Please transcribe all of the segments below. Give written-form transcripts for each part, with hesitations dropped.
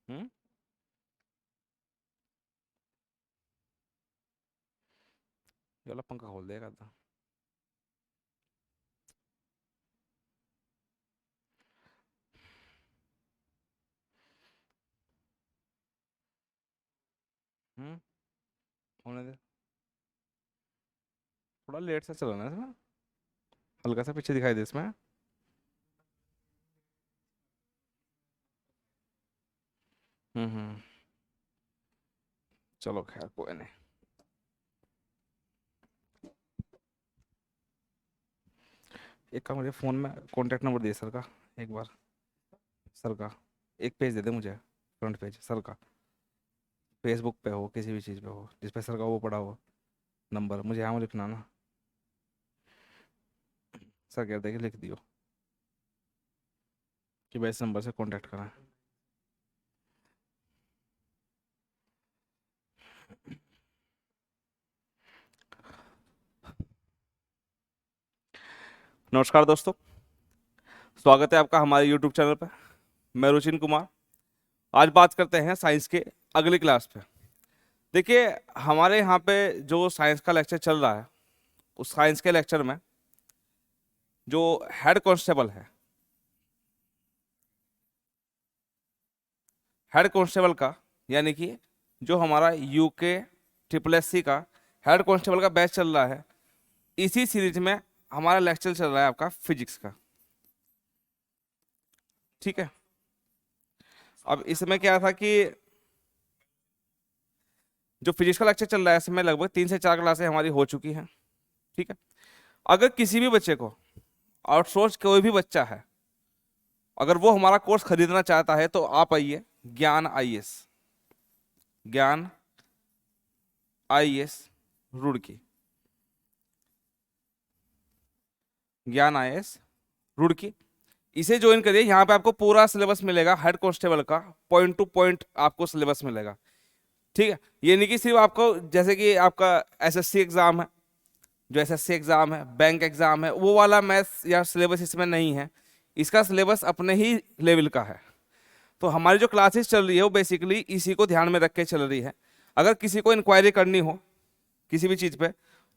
हम्म। ये वाला पंखा खोल देगा था। हम्म। होने दे। थोड़ा लेट से चलाना है इसमें। हल्का सा पीछे दिखाई दे इसमें। हम्म। चलो खैर कोई नहीं। एक काम, मुझे फ़ोन में कॉन्टैक्ट नंबर दे सर का एक बार। सर का एक पेज दे दे मुझे, फ्रंट पेज सर का। फेसबुक पे हो, किसी भी चीज़ पे हो जिस पे सर का वो पड़ा हो नंबर, मुझे यहाँ लिखना ना। सर कहते हैं कि लिख दियो कि भाई इस नंबर से कांटेक्ट करा। नमस्कार दोस्तों, स्वागत है आपका हमारे यूट्यूब चैनल पर। मैं रुचिन कुमार। आज बात करते हैं साइंस के अगली क्लास पे। देखिए, हमारे यहाँ पे जो साइंस का लेक्चर चल रहा है, उस साइंस के लेक्चर में जो हेड कांस्टेबल है, हेड कांस्टेबल का यानी कि जो हमारा यूके ट्रिपल एस सी का हेड कांस्टेबल का बैच चल रहा है, इसी सीरीज में हमारा लेक्चर चल रहा है आपका फिजिक्स का। ठीक है। अब इसमें क्या था कि जो फिजिक्स का लेक्चर चल रहा है, इसमें लगभग 3 से 4 क्लासें हमारी हो चुकी हैं। ठीक है। अगर किसी भी बच्चे को, आउटसोर्स कोई भी बच्चा है, अगर वो हमारा कोर्स खरीदना चाहता है तो आप आइए ज्ञान आईएएस, ज्ञान आईएएस रुड़की, ज्ञान आईएएस रुड़की। इसे ज्वाइन करिए। यहाँ पे आपको पूरा सिलेबस मिलेगा हेड कांस्टेबल का, पॉइंट टू पॉइंट आपको सिलेबस मिलेगा। ठीक है। ये नहीं कि सिर्फ आपको, जैसे कि आपका एसएससी एग्जाम है, जो एसएससी एग्जाम है, बैंक एग्जाम है, वो वाला मैथ्स या सिलेबस इसमें नहीं है। इसका सिलेबस अपने ही लेवल का है। तो हमारी जो क्लासेस चल रही है वो बेसिकली इसी को ध्यान में रख के चल रही है। अगर किसी को इंक्वायरी करनी हो किसी भी चीज़ पे,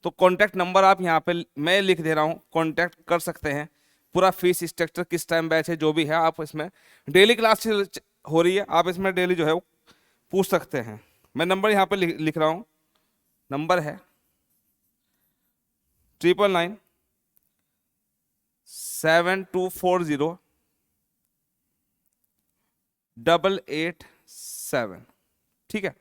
तो कॉन्टैक्ट नंबर आप यहाँ पे मैं लिख दे रहा हूँ, कॉन्टैक्ट कर सकते हैं। पूरा फीस स्ट्रक्चर, किस टाइम बैच है, जो भी है, आप इसमें डेली क्लास हो रही है, आप इसमें डेली जो है वो पूछ सकते हैं। मैं नंबर यहाँ पे लिख रहा हूँ। नंबर है 9992408887। ठीक है।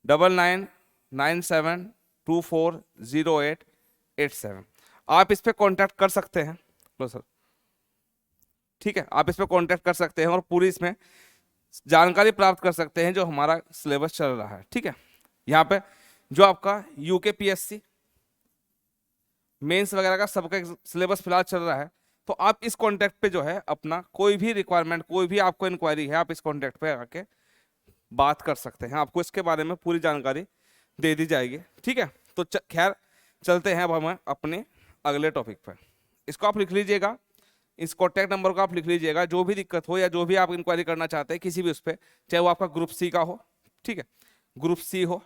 9997240887। आप इस पे कांटेक्ट कर सकते हैं। लो सर। ठीक है, आप इस पे कांटेक्ट कर सकते हैं और पूरी इसमें जानकारी प्राप्त कर सकते हैं जो हमारा सिलेबस चल रहा है। ठीक है। यहाँ पे जो आपका यूके पीएससी मेंस वगैरह का सबका सिलेबस फिलहाल चल रहा है, तो आप इस कांटेक्ट पे जो है अपना कोई भी रिक्वायरमेंट, कोई भी आपको इंक्वायरी है, आप इस कांटेक्ट पे आके बात कर सकते हैं। आपको इसके बारे में पूरी जानकारी दे दी जाएगी। ठीक है। तो खैर चलते हैं अब हम अपने अगले टॉपिक पर। इसको आप लिख लीजिएगा, इस कॉन्टैक्ट नंबर को आप लिख लीजिएगा। जो भी दिक्कत हो या जो भी आप इंक्वायरी करना चाहते हैं किसी भी उस पर, चाहे वो आपका ग्रुप सी का हो, ठीक है, ग्रुप सी हो,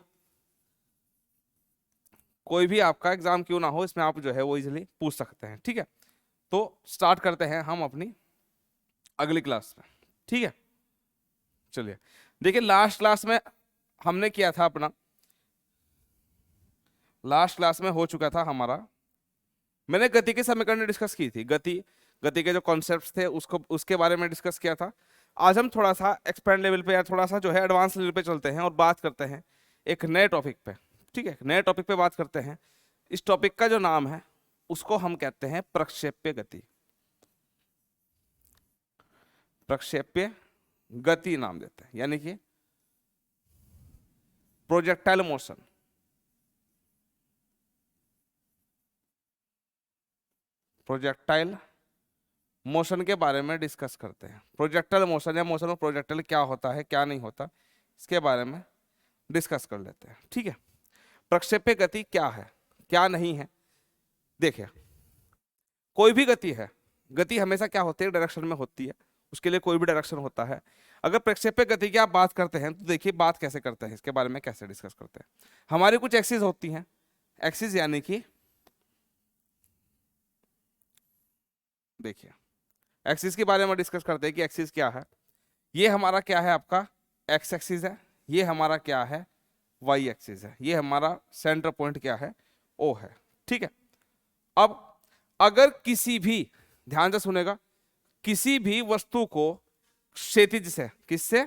कोई भी आपका एग्जाम क्यों ना हो, इसमें आप जो है वो इजिली पूछ सकते हैं। ठीक है। तो स्टार्ट करते हैं हम अपनी अगली क्लास में। ठीक है। चलिए, देखिए लास्ट क्लास में हमने किया था अपना, लास्ट क्लास में हो चुका था हमारा, मैंने गति के समीकरण डिस्कस की थी। गति, गति के जो कॉन्सेप्ट्स थे उसको, उसके बारे में डिस्कस किया था। आज हम थोड़ा सा एक्सपेंड लेवल पे या थोड़ा सा जो है एडवांस लेवल पे चलते हैं और बात करते हैं एक नए टॉपिक पे। ठीक है, नए टॉपिक पे बात करते हैं। इस टॉपिक का जो नाम है उसको हम कहते हैं प्रक्षेप्य गति। प्रक्षेप्य गति नाम देते हैं, यानी कि प्रोजेक्टाइल मोशन। प्रोजेक्टाइल मोशन के बारे में डिस्कस करते हैं। प्रोजेक्टाइल मोशन या मोशन ऑफ प्रोजेक्टाइल क्या होता है, क्या नहीं होता, इसके बारे में डिस्कस कर लेते हैं। ठीक है। प्रक्षेप्य गति क्या है, क्या नहीं है। देखिए, कोई भी गति है, गति हमेशा क्या होती है, डायरेक्शन में होती है। उसके लिए कोई भी डायरेक्शन होता है। अगर प्रक्षेप्य गति की आप बात करते हैं तो देखिए बात कैसे करते हैं, इसके बारे में कैसे डिस्कस करते हैं। हमारी कुछ एक्सिस होती हैं, एक्सिस यानी कि देखिए एक्सिस के बारे में डिस्कस करते हैं कि एक्सिस क्या है। ये हमारा क्या है, आपका एक्स एक्सिस है, ये हमारा क्या है, वाई एक्सिस है, ये हमारा सेंटर पॉइंट क्या है, ओ है। ठीक है, अब अगर किसी भी, ध्यान से सुनेगा, किसी भी वस्तु को क्षैतिज से, किससे,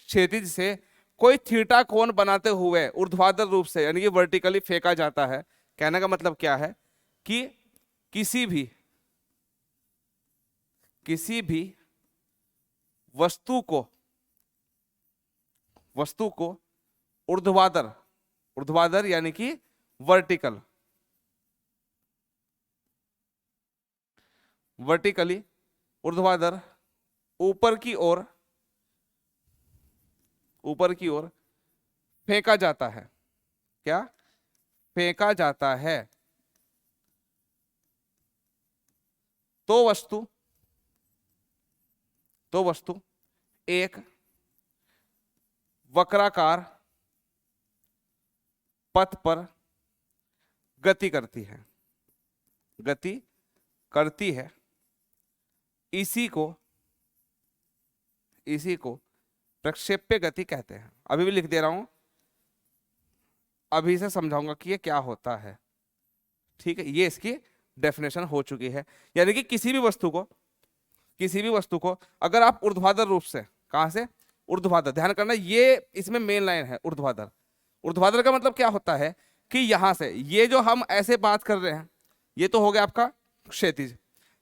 क्षैतिज से कोई थीटा कोण बनाते हुए ऊर्ध्वाधर रूप से यानी कि वर्टिकली फेंका जाता है। कहने का मतलब क्या है कि किसी भी वस्तु को ऊर्ध्वाधर यानी कि वर्टिकली ऊर्ध्वाधर ऊपर की ओर फेंका जाता है। क्या फेंका जाता है? तो वस्तु एक वक्राकार पथ पर गति करती है। इसी को प्रक्षेप्य गति कहते हैं। अभी भी लिख दे रहा हूं, अभी से समझाऊंगा कि ये क्या होता है। ठीक है, ये इसकी डेफिनेशन हो चुकी है। यानी कि किसी भी वस्तु को अगर आप ऊर्ध्वाधर रूप से, कहां से, ऊर्ध्वाधर, ध्यान करना ये इसमें मेन लाइन है, ऊर्ध्वाधर का मतलब क्या होता है कि यहां से, ये जो हम ऐसे बात कर रहे हैं ये तो हो गया आपका क्षैतिज,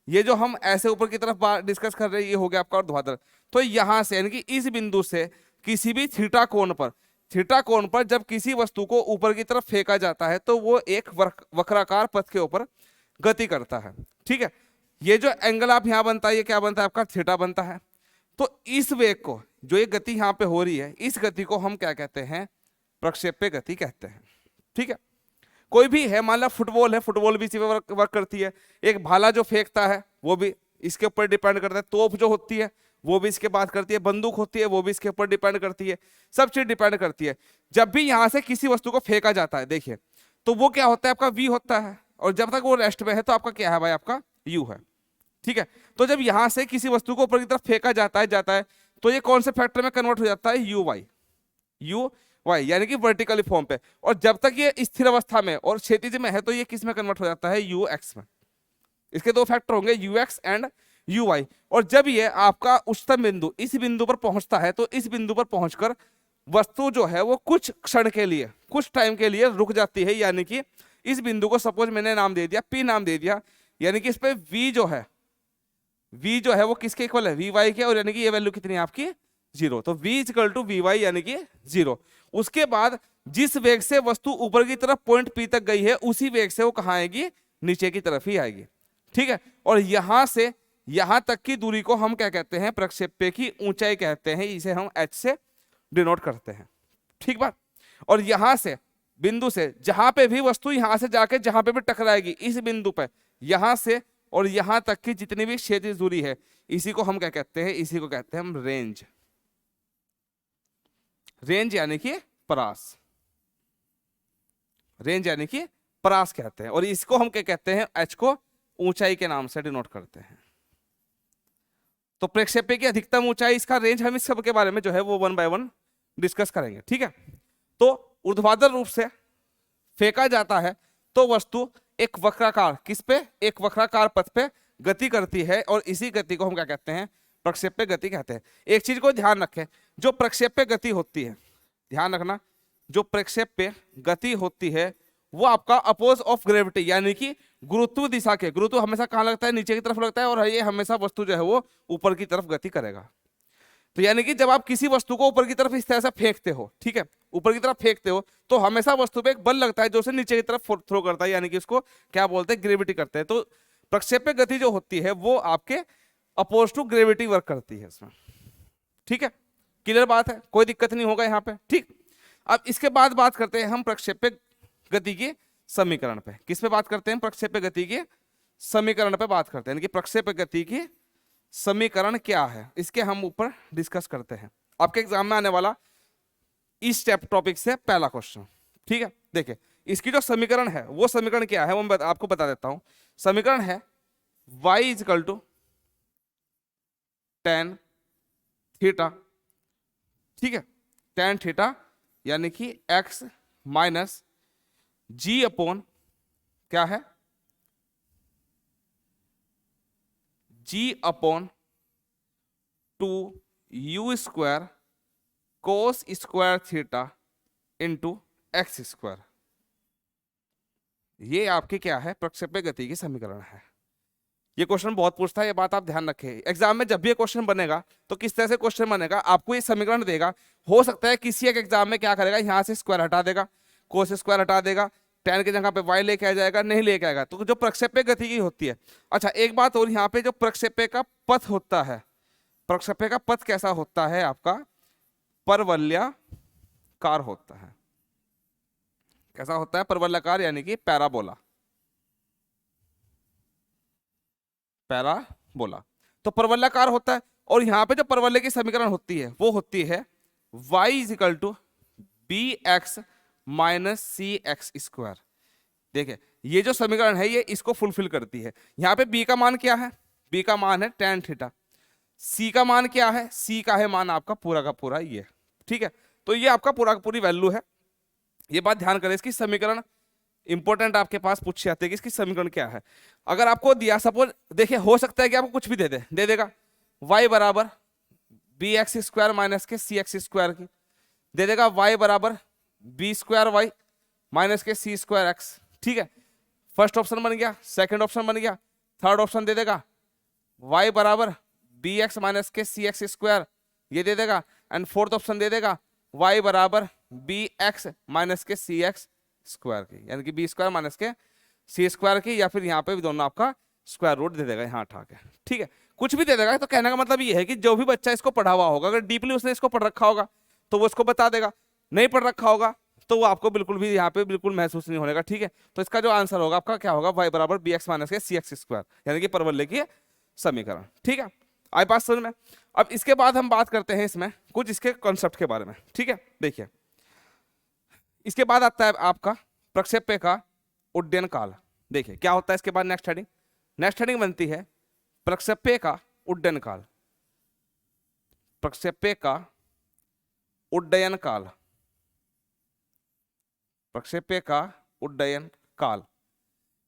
ये जो हम ऐसे ऊपर की तरफ डिस्कस कर रहे हैं ये हो गया आपका ऊर्ध्वाधर। तो यहां से यानी कि इस बिंदु से किसी भी थीटा कोण पर जब किसी वस्तु को ऊपर की तरफ फेंका जाता है तो वो एक वक्राकार पथ के ऊपर गति करता है। ठीक है, ये जो एंगल आप यहां बनता है ये क्या बनता है, आपका थीटा बनता है। तो इस वेग को, जो ये गति यहां पे हो रही है, इस गति को हम क्या कहते हैं, प्रक्षेप्य गति कहते हैं। ठीक है, कोई भी है, मान लो फुटबॉल है, फुटबॉल भी इसी पे वर्क करती है। एक भाला जो फेंकता है वो भी इसके ऊपर डिपेंड करता है। तोप जो होती है वो भी इसके बात करती है, बंदूक होती है वो भी इसके ऊपर डिपेंड करती है, सब चीज डिपेंड करती है। जब भी यहां से किसी वस्तु को फेंका जाता है देखिए, तो वो क्या होता है, आपका वी होता है, और जब तक वो रेस्ट में है तो आपका क्या है भाई, आपका यू है। ठीक है, तो जब यहां से किसी वस्तु को ऊपर की तरफ फेंका जाता है तो ये कौन से फैक्टर में कन्वर्ट हो जाता है, यू वाई यानी कि वर्टिकली फॉर्म पे। और जब तक ये स्थिर अवस्था में और क्षैतिज में है तो ये किस में कन्वर्ट हो जाता है, यू एक्स में। इसके दो फैक्टर होंगे, u x and u y. और जब ये आपका उच्चतम बिंदु इस बिंदु पर पहुंचता है तो इस बिंदु पर पहुंचकर वस्तु जो है वो कुछ क्षण के लिए, कुछ टाइम के लिए रुक जाती है। यानी कि इस बिंदु को सपोज मैंने नाम दे दिया, पी नाम दे दिया, यानी कि इस पे v जो है वो किसके इक्वल है, वी वाई के, और यानी कि ये वैल्यू कितनी है आपकी, 0। तो v equal to v y यानी कि 0। उसके बाद जिस वेग से वस्तु ऊपर की तरफ पॉइंट पी तक गई है उसी वेग से वो कहां आएगी, नीचे की तरफ ही आएगी। ठीक है, और यहां से यहां तक की दूरी को हम क्या कहते हैं, प्रक्षेप्य की ऊंचाई कहते हैं। इसे हम h से डिनोट करते हैं। ठीक बात। और यहां से बिंदु से जहां पे भी वस्तु यहां से जाके जहां पे भी टकराएगी इस बिंदु पे, यहां से और यहां तक की जितनी भी क्षैतिज दूरी है इसी को हम क्या कहते हैं, इसी को कहते हैं हम रेंज यानी कि परास, रेंज यानी कि परास कहते हैं। और इसको हम क्या कहते हैं, h को ऊंचाई के नाम से डिनोट करते हैं। तो प्रक्षेप्य की अधिकतम ऊंचाई, इसका रेंज, हम इस सब के बारे में जो है वो 1 बाय 1 डिस्कस करेंगे। ठीक है, तो ऊर्ध्वाधर रूप से फेंका जाता है तो वस्तु एक वक्राकार, किस पे, एक वक्राकार पथ पे गति करती है, और इसी गति को हम क्या कहते हैं, प्रक्षेप्य गति कहते हैं। एक चीज को ध्यान रखें, जो प्रक्षेप्य गति होती है, ध्यान रखना, जो प्रक्षेप्य गति होती है वो आपका अपोज ऑफ ग्रेविटी यानी कि गुरुत्व दिशा के, गुरुत्व हमेशा कहां लगता है, नीचे की तरफ लगता है, और ये हमेशा वस्तु जो है वो ऊपर की तरफ गति करेगा। तो यानी कि जब आप किसी वस्तु को ऊपर की तरफ इस तरह से फेंकते हो, ठीक है, ऊपर की तरफ फेंकते हो, तो हमेशा वस्तु पे एक बल लगता है जो उसे नीचे की तरफ थ्रो करता है, यानी कि उसको क्या बोलते हैं, ग्रेविटी करते हैं। तो प्रक्षेप्य गति जो होती है वो आपके अपोज टू ग्रेविटी वर्क करती है इसमें। ठीक है, क्लियर बात है, कोई दिक्कत नहीं होगा यहाँ पे। ठीक, अब इसके बाद बात करते हैं हम प्रक्षेप्य गति के समीकरण पे। किस पे बात करते हैं, प्रक्षेप्य गति के समीकरण पे बात करते हैं, यानी कि प्रक्षेप्य गति के समीकरण क्या है, इसके हम ऊपर डिस्कस करते हैं। आपके एग्जाम में आने वाला इस टॉपिक से पहला क्वेश्चन, ठीक है। देखिए इसकी जो समीकरण है वो समीकरण क्या है वो मैं आपको बता देता हूं। समीकरण है y equal to tan theta, ठीक है, टेन थीटा यानी कि x माइनस जी अपॉन क्या है, g upon two u square cos square theta into x square. ये आपके क्या है, प्रक्षेपी गति की समीकरण है। ये क्वेश्चन बहुत पूछता है, ये बात आप ध्यान रखें। एग्जाम में जब भी ये क्वेश्चन बनेगा तो किस तरह से क्वेश्चन बनेगा, आपको ये समीकरण देगा। हो सकता है किसी एक एग्जाम में क्या करेगा, यहाँ से स्क्वायर हटा देगा, कोस स्क्वायर हटा देगा, टेन की जगह पे वाई लेके आ जाएगा, नहीं लेके आएगा, तो जो प्रक्षेपी गति की होती है। अच्छा एक बात और, यहाँ पे जो प्रक्षेपी का पथ होता है, प्रक्षेपी का पथ कैसा होता है आपका, परवलयाकार होता है। कैसा होता है, परवलयाकार यानी कि पैराबोला, पैराबोला तो परवलयाकार होता है। और यहाँ पे जो परवलय की समीकरण होती है वो होती है y equal to b x minus c x square. देखिए ये जो समीकरण है ये इसको फुलफिल करती है। यहाँ पे b का मान क्या है, b का मान है टेन थीटा, c का मान क्या है, c का है मान आपका पूरा का पूरा ये, ठीक है। तो ये आपका पूरा का पूरी वैल्यू है। ये बात ध्यान करें, इसकी समीकरण इंपॉर्टेंट आपके पास पूछ जाते हैं कि इसकी समीकरण क्या है। अगर आपको दिया, सपोज देखिए हो सकता है कि आपको कुछ भी दे देगा y बराबर बी एक्स स्क्वायर माइनस के सी एक्स स्क्वायर की, दे देगा y बराबर बी स्क्वायर वाई माइनस के सी स्क्वायर एक्स, ठीक है। फर्स्ट ऑप्शन बन गया, सेकंड ऑप्शन बन गया, थर्ड ऑप्शन दे देगा y बराबर बी एक्स माइनस के सी एक्स स्क्वायर, ये दे देगा, एंड फोर्थ ऑप्शन दे देगा y बराबर बी एक्स माइनस के सी एक्स स्क्वायर की, यानी कि बी स्क्वायर माइनस के सी स्क्वायर की, या फिर यहाँ पे भी दोनों आपका स्क्वायर रूट दे देगा यहाँ उठा के, ठीक है। कुछ भी दे देगा। तो कहने का मतलब ये है कि जो भी बच्चा इसको पढ़ा हुआ होगा, अगर डीपली उसने इसको पढ़ रखा होगा तो वो इसको बता देगा, नहीं पढ़ रखा होगा तो वो आपको बिल्कुल भी यहाँ पे बिल्कुल महसूस नहीं होगा, ठीक है। तो इसका जो आंसर होगा आपका क्या होगा, y बराबर बी एक्स माइनस के सी एक्स स्क्वायर, यानी कि परवलय की समीकरण, ठीक है। आई पास समझ में। अब इसके बाद हम बात करते हैं इसमें कुछ इसके कॉन्सेप्ट के बारे में, ठीक है। देखिए इसके बाद आता है आपका प्रक्षेप्य का उड्डयन काल। देखिए क्या होता है इसके बाद, नेक्स्ट हेडिंग बनती है प्रक्षेप्य का उड्डयन काल, प्रक्षेप्य का उड्डयन काल, प्रक्षेप्य का उड्डयन काल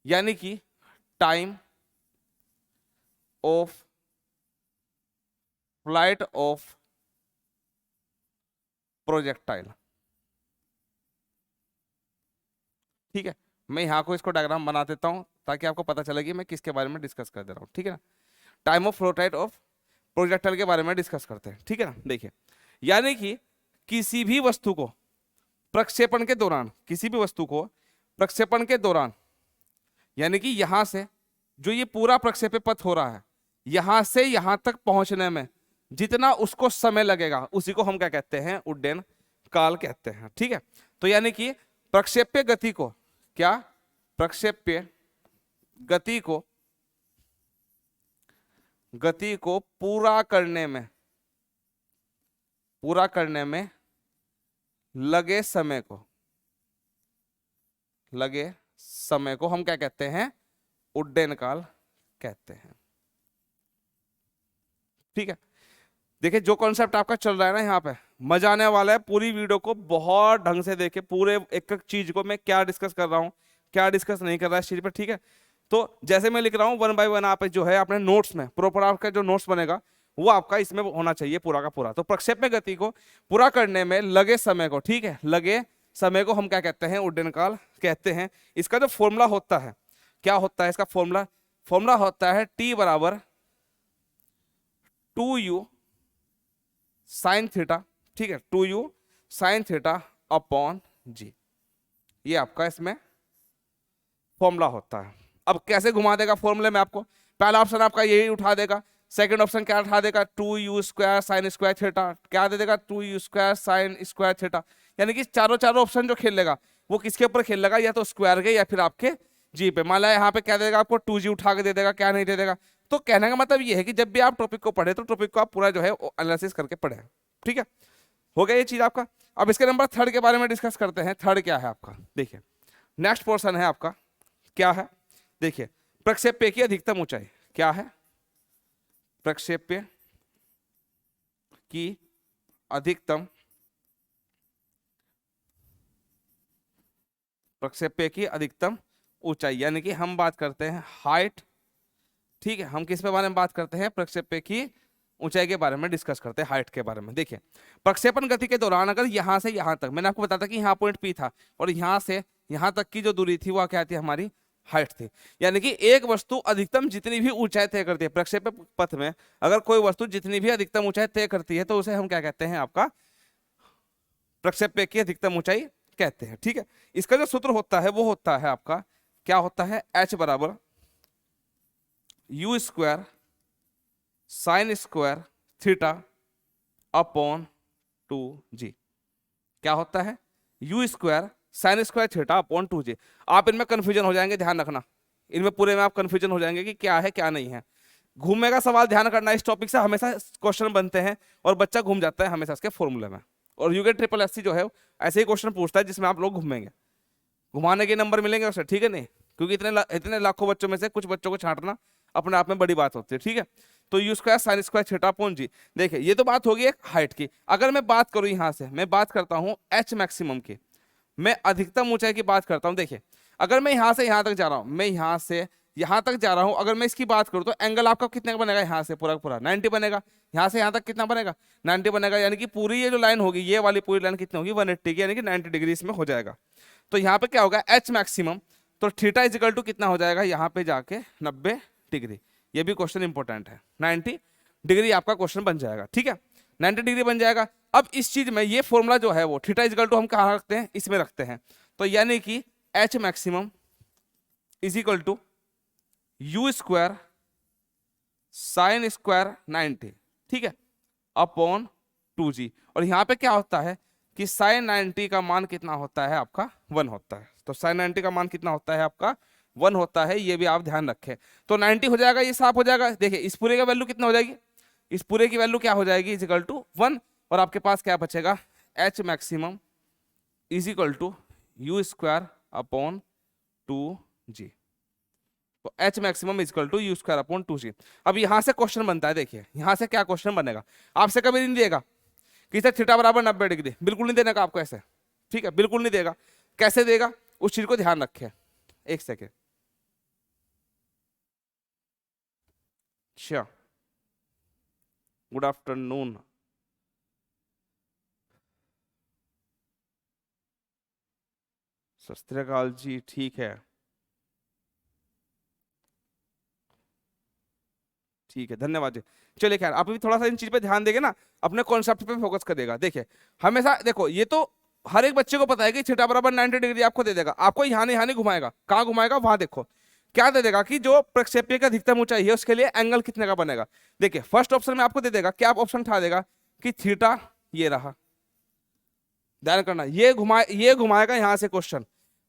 यानी कि time of flight of projectile, ठीक है। मैं यहाँ को इसको डायग्राम बना देता हूं ताकि आपको पता चले कि मैं किसके बारे में डिस्कस कर दे रहा हूँ, ठीक है ना। Time of flight of projectile के बारे में डिस्कस करते हैं, ठीक है ना। देखिए यानी कि किसी भी वस्तु को प्रक्षेपण के दौरान, किसी भी वस्तु को प्रक्षेपण के दौरान, यानी कि यहां से जो ये पूरा प्रक्षेप्य पथ हो रहा है, यहां से यहां तक पहुंचने में जितना उसको समय लगेगा उसी को हम क्या कहते हैं, उड्डयन काल कहते हैं, ठीक है। तो यानी कि प्रक्षेप्य गति को, क्या, प्रक्षेप्य गति को पूरा करने में लगे समय को हम क्या कहते हैं, उड्डयन काल कहते हैं, ठीक है। देखिए जो कॉन्सेप्ट आपका चल रहा है ना, यहाँ पे मजा आने वाला है। पूरी वीडियो को बहुत ढंग से देखे, पूरे एक एक चीज को मैं क्या डिस्कस कर रहा हूँ, क्या डिस्कस नहीं कर रहा है इस चीज पर, ठीक है। तो जैसे मैं लिख रहा हूँ वन बाय वन, आप जो है अपने नोट्स में प्रॉपर आपका जो नोट्स बनेगा वो आपका इसमें होना चाहिए पूरा का पूरा। तो प्रक्षेप्य गति को पूरा करने में लगे समय को, ठीक है, लगे समय को हम क्या कहते हैं, उड्डयन काल कहते हैं। इसका जो फॉर्मूला होता है, क्या होता है इसका फॉर्मूला होता है T बराबर 2u साइन थीटा, ठीक है, 2u साइन थीटा अपॉन जी, ये आपका इसमें फॉर्मूला होता है। अब कैसे घुमा देगा फॉर्मूले में, आपको पहला ऑप्शन आपका यही उठा देगा, सेकंड ऑप्शन क्या उठा देगा, 2u square sine square theta, क्या दे देगा, 2u square sine square theta. यानी कि चारों ऑप्शन जो खेलेगा वो किसके ऊपर खेलेगा, या तो स्क्वायर के या फिर आपके जी पे। मान लो यहाँ पे क्या देगा आपको, 2g उठा के दे देगा, क्या नहीं दे देगा, तो कहने का मतलब ये है कि जब भी आप टॉपिक को पढ़े तो टॉपिक को आप पूरा जो है एनालिसिस करके पढ़े। ठीक है, हो गया ये चीज आपका। अब इसके नंबर थर्ड के बारे में डिस्कस करते हैं। थर्ड क्या है आपका, देखिए नेक्स्ट पोर्शन है आपका, क्या है, देखिए प्रक्षेप्य की अधिकतम ऊंचाई क्या है, प्रक्षेप्य की अधिकतम, प्रक्षेप्य की अधिकतम ऊंचाई, यानी कि हम बात करते हैं हाइट। ठीक है, हम किस पे बारे में बात करते हैं, प्रक्षेप्य की ऊंचाई के बारे में डिस्कस करते हैं, हाइट के बारे में। देखिए प्रक्षेपण गति के दौरान अगर यहां से यहां तक, मैंने आपको बताया था कि यहाँ पॉइंट पी था और यहां से यहां तक की जो दूरी थी वह क्या थी, हमारी हाइट थी। यानी कि एक वस्तु अधिकतम जितनी भी ऊंचाई तय करती है प्रक्षेप्य पथ में, अगर कोई वस्तु जितनी भी अधिकतम ऊंचाई तय करती है तो उसे हम क्या कहते हैं, आपका प्रक्षेप्य की अधिकतम ऊंचाई कहते हैं। ठीक है, इसका जो सूत्र होता है वो होता है आपका, क्या होता है, h बराबर you square sine square theta upon 2g। क्या होता है, you square sine square theta upon 2g। आप इनमें कंफ्यूजन हो जाएंगे, ध्यान रखना, इनमें पूरे में आप कंफ्यूजन हो जाएंगे कि क्या है क्या नहीं है। घूमेगा सवाल, ध्यान करना, इस टॉपिक से हमेशा क्वेश्चन बनते हैं और बच्चा घूम जाता है हमेशा इसके फॉर्मूले में। और यूके ट्रिपल एससी जो है ऐसे ही क्वेश्चन पूछता है जिसमें आप लोग घूमेंगे, घुमाने के नंबर मिलेंगे उससे, ठीक है नहीं, क्योंकि इतने लाखों बच्चों में से कुछ बच्चों को छांटना अपने आप में बड़ी बात होती है। ठीक है, तो u square sine square theta upon g. देखिए ये तो बात होगी एक हाइट की। अगर मैं बात करूं यहां से, मैं बात करता हूं एच मैक्सिमम की, मैं अधिकतम ऊंचाई की बात करता हूं। देखिए अगर मैं यहां से यहां तक जा रहा हूं, मैं यहां से यहां तक जा रहा हूं, अगर मैं इसकी बात करूं तो एंगल आपका कितने का बनेगा, यहां से पूरा पूरा 90 बनेगा। यहां से यहां तक कितना बनेगा, 90 बनेगा। यानी कि पूरी ये जो लाइन होगी, ये वाली पूरी लाइन कितनी होगी, 180 की, यानी कि 90 डिग्री इसमें हो जाएगा। तो यहाँ पे क्या होगा, एच मैक्सिमम, तो थीटा इज इक्वल टू कितना हो जाएगा, यहाँ पे जाके 90 डिग्री। ये भी क्वेश्चन इंपॉर्टेंट है, 90 डिग्री आपका क्वेश्चन बन जाएगा। ठीक है, 90 डिग्री बन जाएगा। अब इस चीज में ये फॉर्मूला जो है वो थीटा इज इक्वल टू हम कहाँ रखते हैं, इसमें रखते हैं। तो यानी कि H maximum is equal to u square sine square 90, ठीक है, अपॉन 2g। और यहाँ पे क्या होता है कि साइन 90 का मान कितना होता है आपका, 1 होता है। तो साइन 90 का मान कितना होता है आपका, 1 होता है, ये भी आप ध्यान रखें। तो 90 हो जाएगा, ये साफ हो जाएगा। देखिए इस पूरे का वैल्यू कितना हो जाएगी, इस पूरे की वैल्यू क्या हो जाएगी, इज इक्वल टू 1। और आपके पास क्या बचेगा, H maximum is equal to u square upon 2g। तो H maximum is equal to u square upon 2g। अब यहां से क्वेश्चन बनता है, देखिए यहां से क्या क्वेश्चन बनेगा, आपसे कभी नहीं देगा कि सर थीटा बराबर 90 डिग्री, बिल्कुल नहीं देने का आपको ऐसे। ठीक है, बिल्कुल नहीं देगा। कैसे देगा, उस चीज को ध्यान रखें। एक सेकेंड, अच्छा, गुड आफ्टरनून। सत श्री अकाल जी, ठीक है, ठीक है, धन्यवाद जी। चलिए खैर, आप भी थोड़ा सा इन चीज पे ध्यान देंगे ना, अपने कॉन्सेप्ट पे फोकस करेगा। देखिए हमेशा देखो, ये तो हर एक बच्चे को पता है कि थीटा बराबर 90 डिग्री आपको दे देगा, आपको यहाँ नहीं घुमाएगा, कहाँ घुमाएगा, वहां देखो क्या दे देगा कि जो प्रक्षेप्य की अधिकतम ऊंचाई है उसके लिए एंगल कितने का बनेगा। देखिए फर्स्ट ऑप्शन में आपको दे देगा, क्या ऑप्शन उठा देगा कि थीटा ये रहा, ध्यान करना, ये घुमाएगा यहां से क्वेश्चन।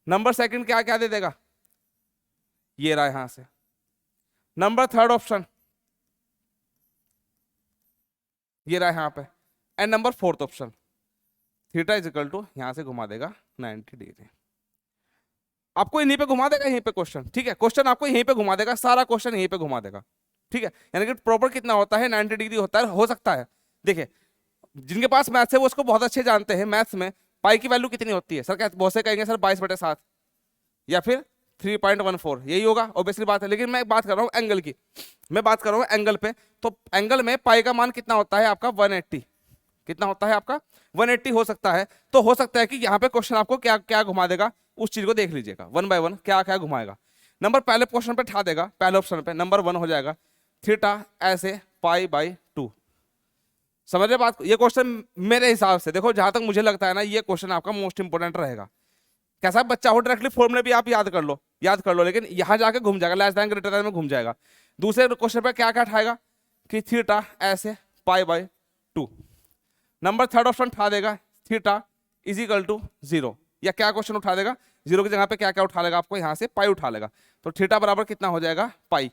नंबर सेकंड क्या क्या दे देगा, ये रहा यहां से। नंबर थर्ड ऑप्शन ये रहा यहाँ पे। And number fourth option theta is equal to यहां से घुमा देगा 90 डिग्री, आपको यहीं पे घुमा देगा, यहीं पे क्वेश्चन। ठीक है, क्वेश्चन आपको यहीं पे घुमा देगा, सारा क्वेश्चन यहीं पे घुमा देगा। ठीक है, यानी कि प्रॉपर कितना होता है, 90 डिग्री होता है, हो सकता है। देखिए जिनके पास मैथ्स है वो उसको बहुत अच्छे जानते हैं, मैथ्स में पाई की वैल्यू कितनी होती है, सर क्या बहुत से कहेंगे सर 22/7 या फिर 3.14, यही होगा, ऑब्वियसली बात है। लेकिन मैं बात कर रहा हूँ एंगल की, मैं बात कर रहा हूँ एंगल पे। तो एंगल में पाई का मान कितना होता है आपका, 180। कितना होता है आपका, 180 हो सकता है। तो हो सकता है कि यहाँ पे क्वेश्चन आपको क्या क्या घुमा देगा, उस चीज को देख लीजिएगा, 1 बाय 1 क्या क्या घुमाएगा। नंबर पहले क्वेश्चन पे ठा देगा, पहले ऑप्शन पे नंबर 1 हो जाएगा थीटा ऐसे π/2। समझ रहे बात, ये क्वेश्चन मेरे हिसाब से देखो, जहां तक मुझे लगता है ना, ये क्वेश्चन आपका मोस्ट इंपोर्टेंट रहेगा। कैसा बच्चा हो, डायरेक्टली फॉर्मूले भी आप याद कर लो, लेकिन यहां जाके घूम जाएगा, लेस देन ग्रेटर देन में घूम जाएगा। दूसरे क्वेश्चन पे क्या क्या उठाएगा कि थीटा ऐसे π/2। नंबर थर्ड ऑप्शन उठा देगा थीटा इज इक्वल टू 0, या क्या क्वेश्चन उठा देगा, 0 की जगह पे क्या क्या उठा लेगा, आपको यहां से पाई उठा लेगा। तो थीटा बराबर कितना हो जाएगा, पाई।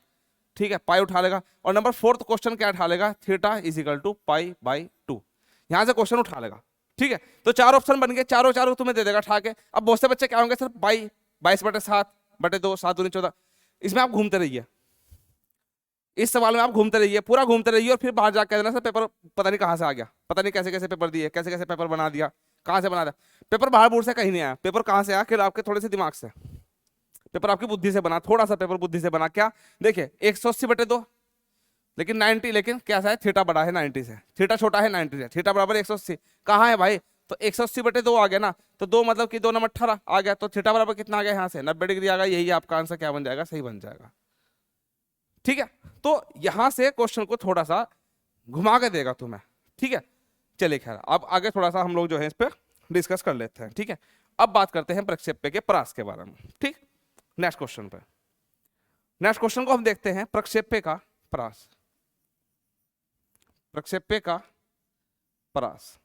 ठीक है, पाई उठा लेगा। और नंबर 4th क्वेश्चन क्या उठा लेगा, theta is equal to pi by 2, यहां से क्वेश्चन उठा लेगा। ठीक है, तो 4 ऑप्शन बन गए, चारों चारों तुम्हें दे देगा उठा के। अब बहुत से बच्चे क्या होंगे, सर बाई 22/7/2 7 दूनी 14, इसमें आप घूमते रहिए, इस सवाल में आप घूमते रहिए, पूरा घूमते रहिए, और फिर बाहर जाकर देना सर पेपर पता नहीं कहाँ से आ गया, पता नहीं कैसे कैसे पेपर दिए, कैसे कैसे पेपर बना दिया, कहाँ से बना दिया। पेपर बाहर बूढ़ से कहीं नहीं आया, पेपर कहाँ से आया, फिर आपके थोड़े से दिमाग से, पेपर आपकी बुद्धि से बना, थोड़ा सा पेपर बुद्धि से बना। क्या देखिए 180/2, लेकिन 90, लेकिन क्या है, थीटा बड़ा है 90 से, थीटा छोटा है 90 से, थीटा बराबर 180 कहाँ है भाई, तो 180/2 आ गया ना, तो 2 मतलब कि 2 नंबर 18 आ गया, तो थीटा बराबर कितना आ गया, यहाँ से 90 डिग्री आ गया। यही आपका आंसर क्या बन जाएगा, सही बन जाएगा। ठीक है, तो यहां से क्वेश्चन को थोड़ा सा घुमा के देगा तुम्हें। ठीक है, चलिए खैर अब आगे थोड़ा सा हम लोग जो है इस पर डिस्कस कर लेते हैं। ठीक है, अब बात करते हैं प्रक्षेप्य के परास के बारे में। ठीक, नेक्स्ट क्वेश्चन पे, नेक्स्ट क्वेश्चन को हम देखते हैं, प्रक्षेप्य का परास, प्रक्षेप्य का परास।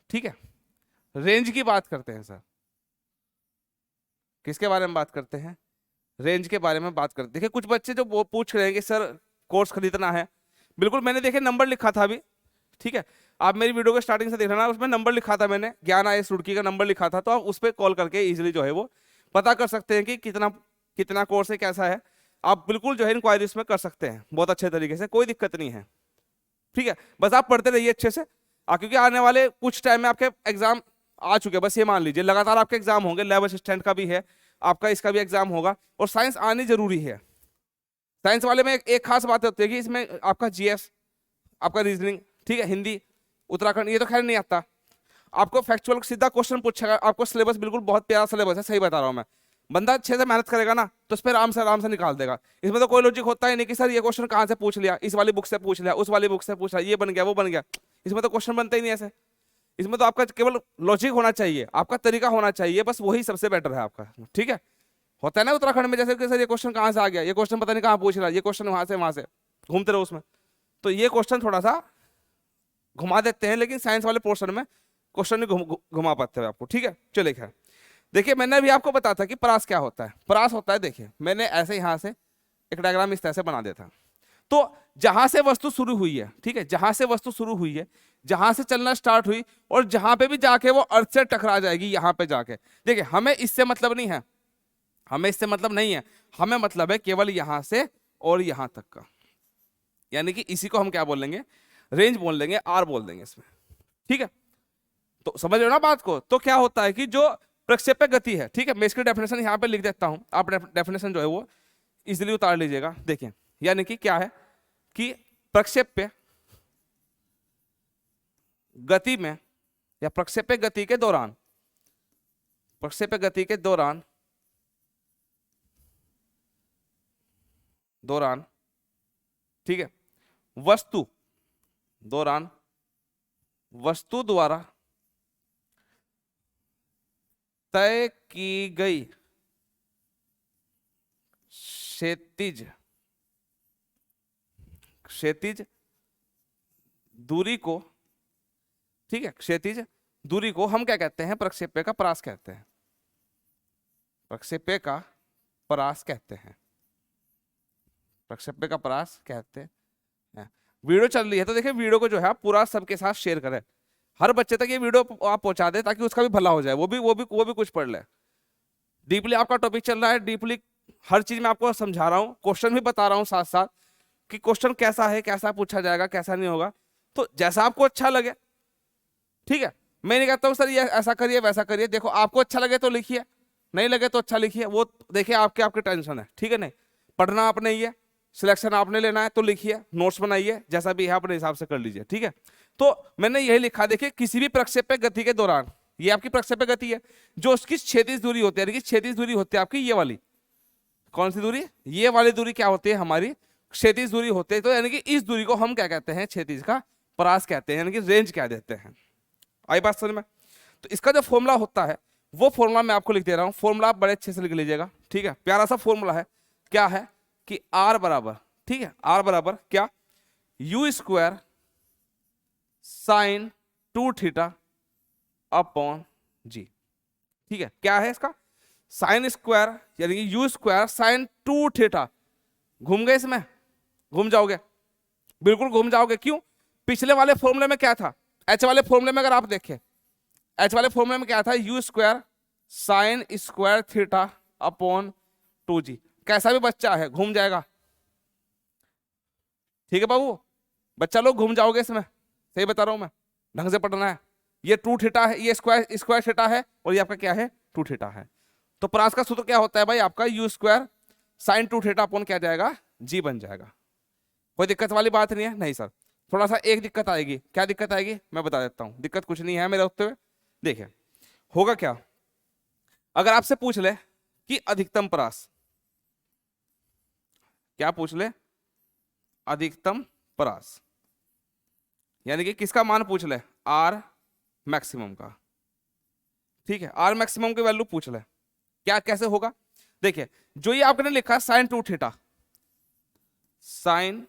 ठीक है, रेंज की बात करते हैं सर, किसके बारे में बात करते हैं, रेंज के बारे में बात करते हैं। देखिए कुछ बच्चे जो वो पूछ रहे हैं कि सर कोर्स खरीदना है, बिल्कुल मैंने देखे नंबर लिखा था अभी। ठीक है, आप मेरी वीडियो के स्टार्टिंग से देख रहे ना, उसमें नंबर लिखा था मैंने, ज्ञान IAS रुड़की का नंबर लिखा था, तो आप उस पर कॉल करके इजीली जो है वो पता कर सकते हैं कि कितना कितना कोर्स है, कैसा है। आप बिल्कुल जो है इंक्वायरी उसमें कर सकते हैं बहुत अच्छे तरीके से, कोई दिक्कत नहीं है। ठीक है, बस आप पढ़ते रहिए अच्छे से, क्योंकि आने वाले कुछ टाइम में आपके एग्जाम आ चुके हैं, बस ये मान लीजिए लगातार आपके एग्जाम होंगे, लैब असिस्टेंट का भी है आपका, इसका भी एग्जाम होगा, और साइंस आनी जरूरी है। साइंस वाले में एक खास बात होती है कि इसमें आपका GS, आपका रीजनिंग, ठीक है, हिंदी, उत्तराखंड, ये तो खैर नहीं आता। आपको फैक्चुअल सीधा क्वेश्चन पूछेगा, आपको सिलेबस बिल्कुल बहुत प्यारा सिलेबस है, सही बता रहा हूँ मैं। बंदा अच्छे से मेहनत करेगा ना तो उस पर आराम से निकाल देगा। इसमें तो कोई लॉजिक होता ही नहीं कि सर ये क्वेश्चन कहाँ से पूछ लिया, इस वाली बुक से पूछ लिया, उस वाली बुक से पूछ लिया, ये बन गया वो बन गया, इसमें तो क्वेश्चन बनता ही नहीं ऐसे। इसमें तो आपका केवल लॉजिक होना चाहिए, आपका तरीका होना चाहिए, बस वही सबसे बेटर है आपका। ठीक है, होता है ना उत्तराखंड में जैसे कि सर ये क्वेश्चन कहाँ से आ गया, ये क्वेश्चन पता नहीं कहाँ पूछ रहा, ये क्वेश्चन वहां से घूमते रहो उसमें। तो ये क्वेश्चन थोड़ा सा घुमा देते हैं, लेकिन साइंस वाले पोर्शन में क्वेश्चन नहीं घुमा पाते हैं आपको। ठीक है, चलिए खैर, देखिए मैंने अभी आपको बताया था कि परास क्या होता है। परास होता है, देखिए मैंने ऐसे यहाँ से एक डायग्राम इस तरह से बना दिया था। तो जहां से वस्तु शुरू हुई है, ठीक है, जहां से वस्तु शुरू हुई है, जहां से चलना स्टार्ट हुई, और जहां पे भी जाके वो अर्थ से टकरा जाएगी, यहां पे जाके, देखिए हमें इससे मतलब नहीं है, हमें इससे मतलब नहीं है, हमें मतलब है केवल यहां से और यहां तक का, यानी कि इसी को हम क्या बोल लेंगे, रेंज बोल लेंगे, R बोल देंगे इसमें। ठीक है, तो समझ रहे हो ना बात को। तो क्या होता है कि जो प्रक्षेपक गति है, ठीक है, मैं इसकी डेफिनेशन यहाँ पे लिख देता हूं, आप डेफिनेशन जो है वो इजीली उतार लीजिएगा। देखिए यानी कि क्या है कि प्रक्षेप्य गति में या प्रक्षेपक गति के दौरान, प्रक्षेपक गति के दौरान ठीक है, वस्तु द्वारा तय की गई क्षैतिज दूरी को, ठीक है, क्षैतिज दूरी को हम क्या कहते हैं, प्रक्षेप्य का परास कहते हैं, प्रक्षेप्य का परास कहते हैं, प्रक्षेप्य का परास कहते हैं। वीडियो चल रही है तो देखिए वीडियो को जो है आप पूरा सबके साथ शेयर करें, हर बच्चे तक ये वीडियो आप पहुंचा दें ताकि उसका भी भला हो जाए, वो भी कुछ पढ़ ले। डीपली आपका टॉपिक चल रहा है, डीपली हर चीज में आपको समझा रहा हूँ, क्वेश्चन भी बता रहा हूँ साथ साथ कि क्वेश्चन कैसा है, कैसा पूछा जाएगा, कैसा नहीं होगा, तो जैसा आपको अच्छा लगे। ठीक है, मैं नहीं कहता हूँ सर ये ऐसा करिए वैसा करिए, देखो आपको अच्छा लगे तो लिखिए, नहीं लगे तो अच्छा लिखिए, वो देखिए आपके टेंशन है। ठीक है, नहीं पढ़ना आपने ही है, सिलेक्शन आपने लेना है तो लिखिए, नोट्स बनाइए, जैसा भी है अपने हिसाब से कर लीजिए। ठीक है, तो मैंने यही लिखा, देखिए किसी भी प्रक्षेपक गति के दौरान, ये आपकी प्रक्षेपक गति है, जो उसकी क्षैतिज दूरी होती है, यानी कि क्षैतिज दूरी होती है आपकी ये वाली, कौन सी दूरी, ये वाली दूरी क्या होती है हमारी, क्षैतिज दूरी होती है। तो यानी कि इस दूरी को हम क्या कहते हैं, क्षैतिज का परास कहते हैं, यानी कि रेंज क्या देते हैं। आई बात समझ में। तो इसका जो फॉर्मूला होता है वो फॉर्मूला मैं आपको लिख दे रहा हूं, फॉर्मूला आप बड़े अच्छे से लिख लीजिएगा। ठीक है, प्यारा सा फॉर्मूला है, क्या है कि R बराबर, ठीक है, R बराबर क्या, U² sin 2θ अपॉन G। ठीक है, क्या है इसका, साइन स्क्वायर यानी कि U² sin 2θ घूम गए इसमें, घूम जाओगे, बिल्कुल घूम जाओगे। क्यों? पिछले वाले फॉर्मूले में क्या था, एच वाले फॉर्मूले में अगर आप देखें, एच वाले फॉर्मूले में क्या था, you square sine square theta upon 2g। कैसा भी बच्चा है घूम जाएगा, ठीक है बाबू, बच्चा लोग घूम जाओगे इसमें, सही बता रहा हूं मैं, ढंग से पढ़ना है। ये 2 थीटा है, ये स्क्वायर स्क्वायर थीटा है, और ये आपका क्या है 2 थीटा है। तो परास का सूत्र क्या होता है भाई आपका, you square sign 2 theta upon क्या जाएगा, जी बन जाएगा। कोई दिक्कत वाली बात नहीं है? नहीं सर, थोड़ा सा एक दिक्कत आएगी। क्या दिक्कत आएगी मैं बता देता हूं, दिक्कत कुछ नहीं है मेरे होते हुए। देखिए होगा क्या, अगर आपसे पूछ ले कि अधिकतम परास, क्या पूछ ले, अधिकतम परास, यानी कि किसका मान पूछ ले, आर मैक्सिमम का, ठीक है, आर मैक्सिमम की वैल्यू पूछ ले, क्या कैसे होगा। देखिए जो ये आपने लिखा sine 2 theta, sine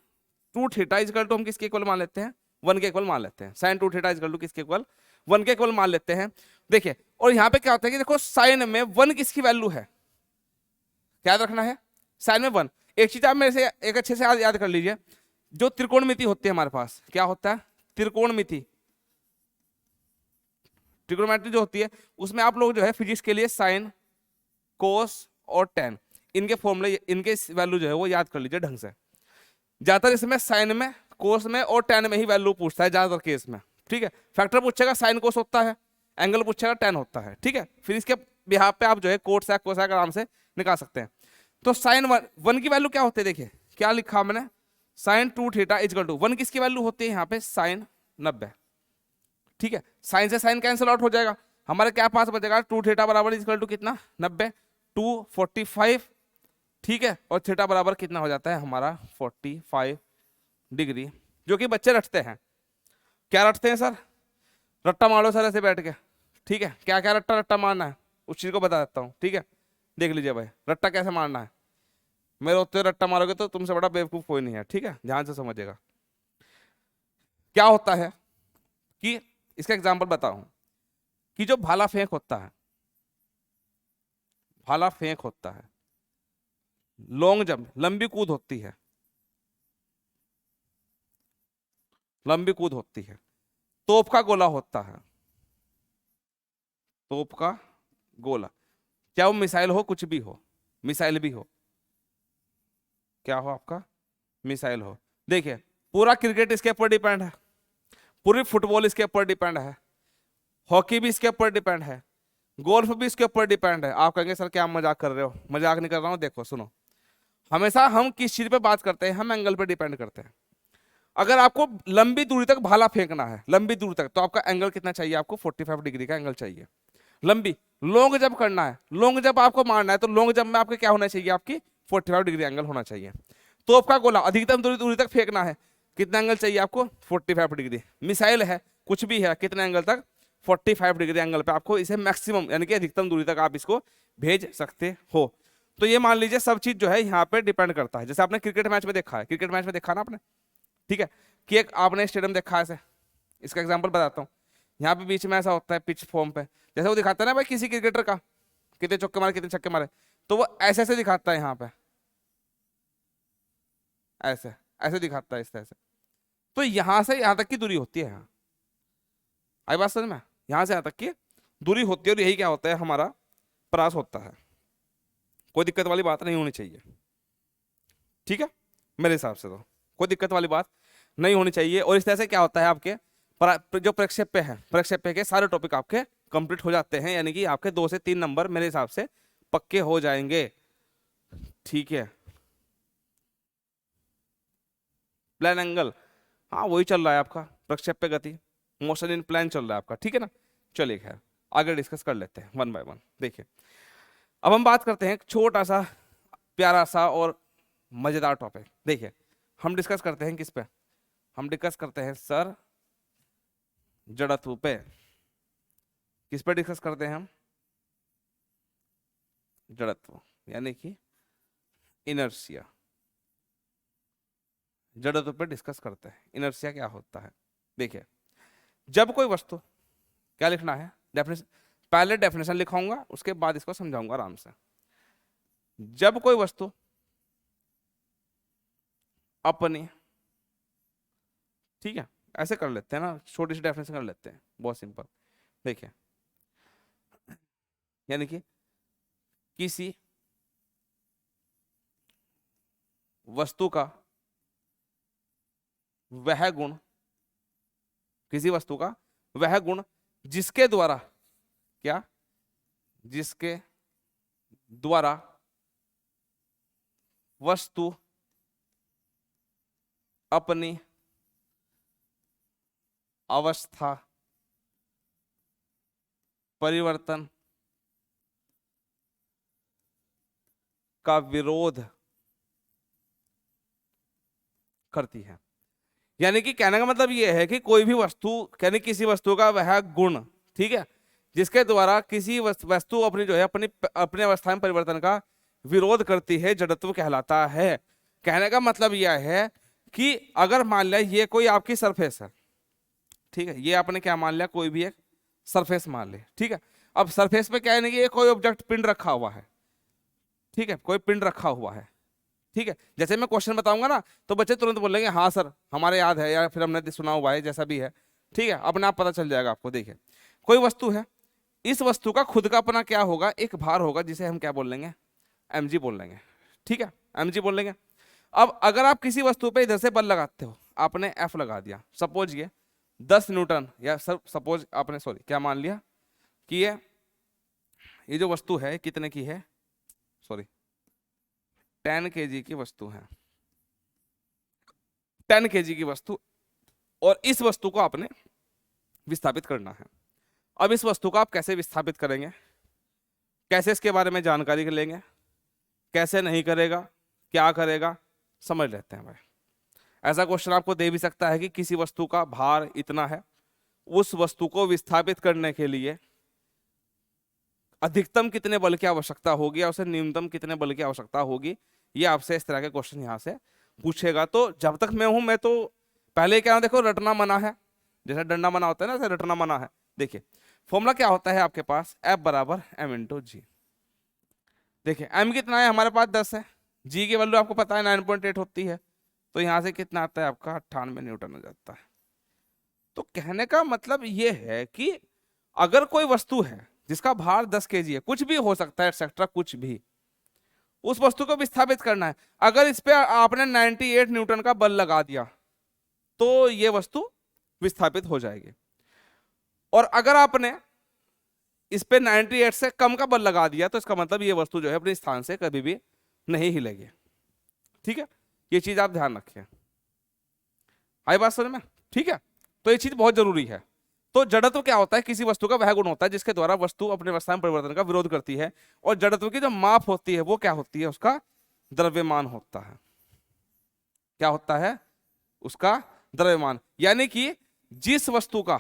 2 theta equal to हम किसके इक्वल मान लेते हैं, 1 के इक्वल मान लेते हैं। साइन 2 थीटा इजकल टू किसके इक्वल, 1 के इक्वल मान लेते हैं। देखिए और यहां पे क्या होता है कि देखो साइन में 1 किसकी वैल्यू है, क्या रखना है, साइन में 1। एक चीज आप मेरे से एक अच्छे से याद कर लीजिए, जो त्रिकोणमिति होती है हमारे पास, क्या होता है त्रिकोणमिति, ट्रिग्नोमेट्री जो होती है उसमें आप लोग जो है फिजिक्स के लिए साइन कोस और टेन इनके फॉर्मूले, इनके वैल्यू जो है वो याद कर लीजिए ढंग से। ज्यादातर इसमें साइन में, कोस में और टेन में ही वैल्यू पूछता है ज्यादातर केस में, ठीक है। फैक्टर पूछेगा साइन कोस होता है, एंगल पूछेगा टेन होता है, ठीक है। फिर इसके बिहार पे आप जो है कोट सैक कोसैक आराम से निकाल सकते हैं। तो साइन 1 की वैल्यू क्या होती है, देखिए क्या लिखा मैंने, साइन 2 थीटा इजकल टू 1 किसकी वैल्यू होती है यहाँ पे साइन 90, ठीक है। साइन से साइन कैंसिल आउट हो जाएगा, हमारे क्या पास बचेगा 2 थीटा बराबर इजकल टू कितना 90, 245, ठीक है। और थीटा बराबर कितना हो जाता है हमारा 45 डिग्री, जो कि बच्चे रटते हैं। क्या रटते हैं सर, रट्टा मारो सर ऐसे बैठ के, ठीक है। क्या क्या रट्टा रट्टा मारना है उस चीज को बता देता हूँ, ठीक है। देख लीजिए भाई रट्टा कैसे मारना है, मेरे होते रट्टा मारोगे तो तुमसे बड़ा बेवकूफ कोई नहीं है, ठीक है, ध्यान से समझिएगा। क्या होता है कि इसका एग्जाम्पल बताऊं, कि जो भाला फेंक होता है, भाला फेंक होता है, लॉन्ग जंप लंबी कूद होती है, लंबी कूद होती है, तोप का गोला होता है, तोप का गोला, क्या वो मिसाइल हो, कुछ भी हो, मिसाइल भी हो, क्या हो आपका मिसाइल हो। देखिए पूरा क्रिकेट इसके ऊपर डिपेंड है, पूरी फुटबॉल इसके ऊपर डिपेंड है, हॉकी भी इसके ऊपर डिपेंड है, गोल्फ भी इसके ऊपर डिपेंड है। आप कहेंगे सर क्या मजाक कर रहे हो, मजाक नहीं कर रहा हूं, देखो सुनो, हमेशा हम किस चीज पे बात करते हैं, हम एंगल पे डिपेंड करते हैं। अगर आपको लंबी दूरी तक भाला फेंकना है, लंबी दूरी तक, तो आपका एंगल कितना चाहिए, आपको 45 डिग्री का एंगल चाहिए। लंबी लॉन्ग जंप करना है, लॉन्ग जंप आपको मारना है, तो लॉन्ग जंप में आपके क्या होना चाहिए, आपकी 45 डिग्री एंगल होना चाहिए। तोप का गोला अधिकतम दूरी तक फेंकना है, कितना एंगल चाहिए आपको 45 डिग्री। मिसाइल है, कुछ भी है, कितने एंगल तक 45 डिग्री एंगल पे आपको इसे मैक्सिमम यानी कि अधिकतम दूरी तक आप इसको भेज सकते हो। तो ये मान लीजिए सब चीज जो है यहाँ पे डिपेंड करता है। जैसे आपने क्रिकेट मैच में देखा है, क्रिकेट मैच में देखा ना आपने, ठीक है, कि एक आपने स्टेडियम देखा है ऐसे, इसका एग्जांपल बताता हूँ। यहाँ पे बीच में ऐसा होता है पिच फॉर्म पे, जैसे वो दिखाता है ना भाई किसी क्रिकेटर का, कितने चौके मारे कितने छक्के मारे, तो वो ऐसे ऐसे दिखाता है यहाँ पे, ऐसे ऐसे दिखाता है इस तरह से। तो यहाँ से यहाँ तक की दूरी होती है, यहाँ आई बात समझ में, यहाँ से यहाँ तक की दूरी होती है, और यही क्या होता है हमारा परास होता है। कोई दिक्कत वाली बात नहीं होनी चाहिए, ठीक है, मेरे हिसाब से तो कोई दिक्कत वाली बात नहीं होनी चाहिए। और इस तरह से क्या होता है आपके जो प्रक्षेप्य है, प्रक्षेप्य के सारे टॉपिक आपके कंप्लीट हो जाते हैं, यानी कि आपके 2 से 3 नंबर मेरे हिसाब से पक्के हो जाएंगे, ठीक है। प्लान एंगल, हाँ वही चल रहा है आपका, प्रक्षेप्य गति, मोशन इन प्लान चल रहा है आपका, ठीक है ना। चलिए खैर आगे डिस्कस कर लेते हैं 1 बाय 1। देखिए अब हम बात करते हैं एक छोटा सा प्यारा सा और मजेदार टॉपिक। देखिए हम डिस्कस करते हैं किस पे, हम डिस्कस करते हैं सर जड़त्व पे। किस पे डिस्कस करते हैं हम, जड़त्व यानी कि इनर्शिया, जड़त्व पे डिस्कस करते हैं इनर्शिया क्या होता है। देखिए जब कोई वस्तु, क्या लिखना है डेफिनेशन, पहले डेफिनेशन लिखाऊंगा उसके बाद इसको समझाऊंगा आराम से। जब कोई वस्तु अपनी, ठीक है, ऐसे कर लेते हैं ना, छोटी सी डेफिनेशन कर लेते हैं, बहुत सिंपल। देखिए, यानी कि किसी वस्तु का वह गुण, किसी वस्तु का वह गुण जिसके द्वारा, क्या, जिसके द्वारा वस्तु अपनी अवस्था परिवर्तन का विरोध करती है। यानी कि कहने का मतलब यह है कि कोई भी वस्तु, यानी किसी वस्तु का वह गुण, ठीक है, जिसके द्वारा किसी वस्तु अपनी जो है अपनी अपनी अवस्था में परिवर्तन का विरोध करती है, जड़त्व कहलाता है। कहने का मतलब यह है कि अगर मान लिया ये कोई आपकी सरफेस है, ठीक है, ये आपने क्या मान लिया, कोई भी एक सरफेस मान ले, ठीक है। अब सरफेस पे क्या है कि ये कोई ऑब्जेक्ट पिंड रखा हुआ है, ठीक है, कोई पिंड रखा हुआ है, ठीक है। जैसे मैं क्वेश्चन बताऊंगा ना तो बच्चे तुरंत बोलेंगे हाँ सर हमारे याद है, या फिर हमने सुना हुआ है, जैसा भी है, ठीक है, अपने आप पता चल जाएगा आपको। देखिए, कोई वस्तु है, इस वस्तु का खुद का अपना क्या होगा, एक भार होगा, जिसे हम क्या बोल लेंगे, mg बोल लेंगे, ठीक है, mg बोल लेंगे। अब अगर आप किसी वस्तु पे इधर से बल लगाते हो, आपने F लगा दिया, सपोज ये 10 न्यूटन, या सपोज आपने सॉरी क्या मान लिया कि ये जो वस्तु है कितने की है, सॉरी 10 kg की वस्तु है, 10 kg की वस्तु, और इस वस्तु को आपने विस्थापित करना है। अब इस वस्तु को आप कैसे विस्थापित करेंगे, कैसे इसके बारे में जानकारी लेंगे, कैसे नहीं करेगा, क्या करेगा, समझ लेते हैं भाई। ऐसा क्वेश्चन आपको दे भी सकता है कि किसी वस्तु का भार इतना है, उस वस्तु को विस्थापित करने के लिए अधिकतम कितने बल की आवश्यकता होगी और उसे न्यूनतम कितने बल की आवश्यकता होगी, ये आपसे इस तरह के क्वेश्चन यहाँ से पूछेगा। तो जब तक मैं हूं, मैं तो पहले क्या, देखो रटना मना है, जैसे डंडा मना होता है ना, ऐसे रटना मना है। देखिए फॉर्मूला क्या होता है आपके पास, F बराबर m इंटू जी। देखिए m कितना है हमारे पास 10 है, g की वैल्यू आपको पता है 9.8 होती है, तो यहां से कितना आता है आपका 98 न्यूटन हो जाता है। तो कहने का मतलब ये है कि अगर कोई वस्तु है जिसका भार 10 kg है, कुछ भी हो सकता है एक्सेट्रा, कुछ भी, उस वस्तु को विस्थापित करना है, अगर इस पे आपने 98 न्यूटन का बल लगा दिया तो ये वस्तु विस्थापित हो जाएगी, और अगर आपने इस पे 98 से कम का बल लगा दिया तो इसका मतलब ये वस्तु जो है अपने स्थान से कभी भी नहीं हिलेगी, ठीक है। ये चीज आप ध्यान रखिए, आई बात समझ में, ठीक है। तो ये चीज बहुत जरूरी है। तो जड़त्व क्या होता है, किसी वस्तु का वह गुण होता है जिसके द्वारा वस्तु अपने अवस्था में परिवर्तन का विरोध करती है, और जड़त्व की जो माप होती है वो क्या होती है, उसका द्रव्यमान होता है। क्या होता है, उसका द्रव्यमान। यानी कि जिस वस्तु का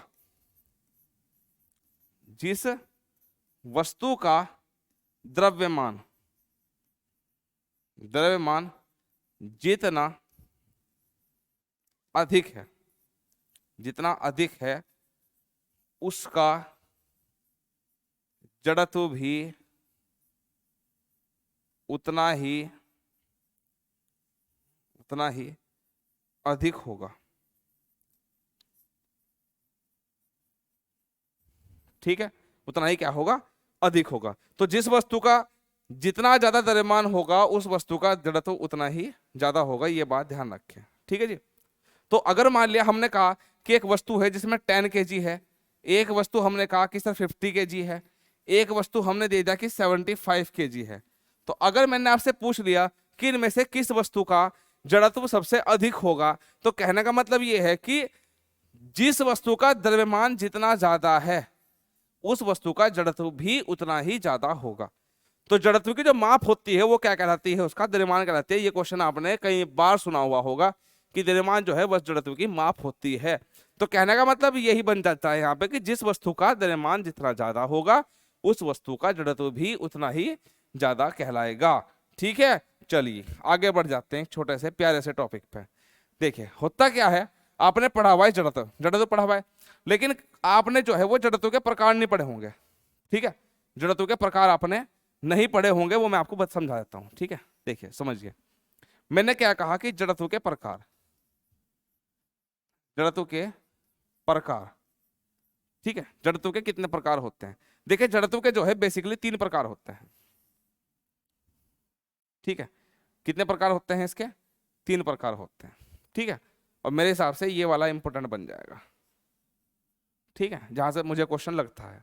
द्रव्यमान जितना अधिक है उसका जड़त्व भी उतना ही अधिक होगा, ठीक है, उतना ही क्या होगा, अधिक होगा। तो जिस वस्तु का जितना ज्यादा द्रव्यमान होगा उस वस्तु का जड़त्व उतना ही ज्यादा होगा, ये बात ध्यान रखें, ठीक है जी। तो अगर मान लिया हमने कहा कि एक वस्तु है जिसमें 10 kg है, एक वस्तु हमने कहा कि सर 50 kg है, एक वस्तु हमने दे दिया कि 75 kg है, तो अगर मैंने आपसे पूछ लिया कि इनमें से किस वस्तु का जड़त्व सबसे अधिक होगा, तो कहने का मतलब यह है कि जिस वस्तु का द्रव्यमान जितना ज्यादा है उस वस्तु का जड़त्व भी उतना ही ज्यादा होगा। तो जड़त्व की जो माप होती है वो क्या कहलाती है, उसका द्रव्यमान कहलाती है। ये क्वेश्चन आपने कई बार सुना हुआ होगा कि द्रव्यमान जो है वह जड़त्व की माप होती है। तो कहने का मतलब यही बन जाता है यहाँ पे कि जिस वस्तु का द्रव्यमान जितना ज्यादा होगा उस वस्तु का जड़त्व भी उतना ही ज्यादा कहलाएगा, ठीक है। चलिए आगे बढ़ जाते हैं छोटे से प्यारे से टॉपिक पे। देखिए होता क्या है, आपने पढ़ा हुआ है जड़त्व पढ़ा हुआ है, लेकिन आपने जो है वो जड़त्व के प्रकार नहीं पढ़े होंगे, ठीक है। जड़त्व के प्रकार आपने नहीं पढ़े होंगे, वो मैं आपको समझा देता हूँ, ठीक है। देखिए समझिए, मैंने क्या कहा कि जड़त्व के प्रकार, जड़त्व के प्रकार, ठीक है। जड़त्व के कितने प्रकार होते हैं? देखिए जड़त्व के जो है बेसिकली 3 प्रकार होते हैं, ठीक है। कितने प्रकार होते हैं इसके? 3 प्रकार होते हैं, ठीक है। और मेरे हिसाब से ये वाला इंपॉर्टेंट बन जाएगा, ठीक है, जहां से मुझे क्वेश्चन लगता है।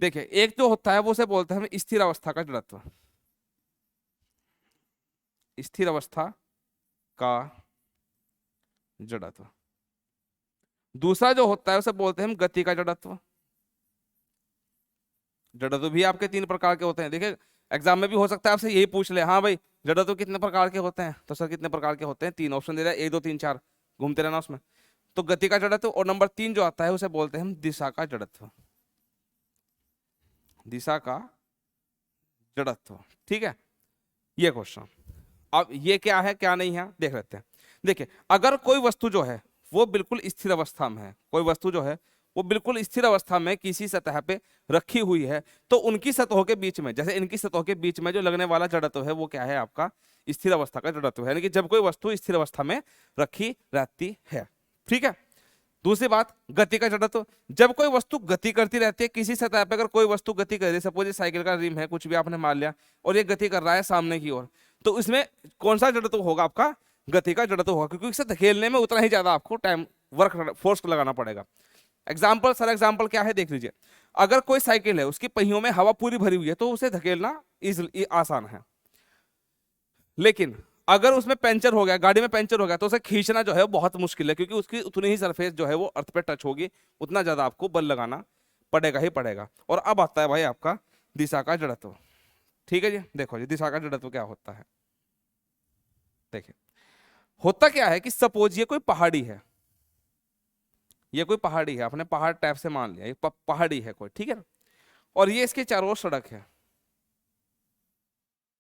देखिए एक जो होता है वो उसे बोलते हैं हम स्थिर अवस्था का जड़त्व, स्थिर अवस्था का जड़त्व। दूसरा जो होता है उसे बोलते हैं हम गति का जड़त्व। जड़त्व भी आपके 3 प्रकार के होते हैं। देखिए एग्जाम में भी हो सकता है आपसे यही पूछ ले, हाँ भाई जड़त्व कितने प्रकार के होते हैं, तो सर कितने प्रकार के होते हैं? 3 ऑप्शन दे रहा है, 1 2 3 4, घूमते रहना उसमें। तो गति का जड़त्व, और नंबर 3 जो आता है उसे बोलते हैं हम दिशा का जड़त्व, दिशा का जड़त्व, ठीक है। ये क्वेश्चन, अब ये क्या है क्या नहीं है देख लेते हैं। देखिए अगर कोई वस्तु जो है वो बिल्कुल स्थिर अवस्था में है, कोई वस्तु जो है वो बिल्कुल स्थिर अवस्था में किसी सतह पे रखी हुई है, तो उनकी सतहों के बीच में, जैसे इनकी सतहों के बीच में जो लगने वाला जड़त्व है वो क्या है? आपका स्थिर अवस्था का जड़त्व है, यानी कि जब कोई वस्तु स्थिर अवस्था में रखी रहती है, ठीक है। दूसरी बात गति का जड़त्व, जब कोई वस्तु गति करती रहती है किसी सतह पे, अगर कोई वस्तु गति कर रही है, सपोज साइकिल का रिम है, कुछ भी आपने मान लिया और ये गति कर रहा है सामने की ओर, तो इसमें कौन सा जड़त्व होगा? आपका गति का जड़त्व होगा, क्योंकि इसे धकेलने में उतना ही ज्यादा आपको टाइम वर्क फोर्स लगाना पड़ेगा। एग्जाम्पल, सर एग्जाम्पल क्या है देख लीजिए। अगर कोई साइकिल है उसकी पहियों में हवा पूरी भरी हुई है तो उसे धकेलना इजीली आसान है, लेकिन अगर उसमें पंचर हो गया, गाड़ी में पंचर हो गया, तो उसे खींचना जो है बहुत मुश्किल है, क्योंकि उसकी उतनी ही सरफेस जो है वो अर्थ पे टच होगी, उतना ज्यादा आपको बल लगाना पड़ेगा ही पड़ेगा। और अब आता है भाई आपका दिशा का जड़त्व, ठीक है जी। देखो जी दिशा का जड़त्व क्या होता है, देखिए होता क्या है कि सपोज ये कोई पहाड़ी है, ये कोई पहाड़ी है, अपने पहाड़ टाइप से मान लिया, ये पहाड़ी है कोई, ठीक है ना, और ये इसके चारों ओर सड़क है,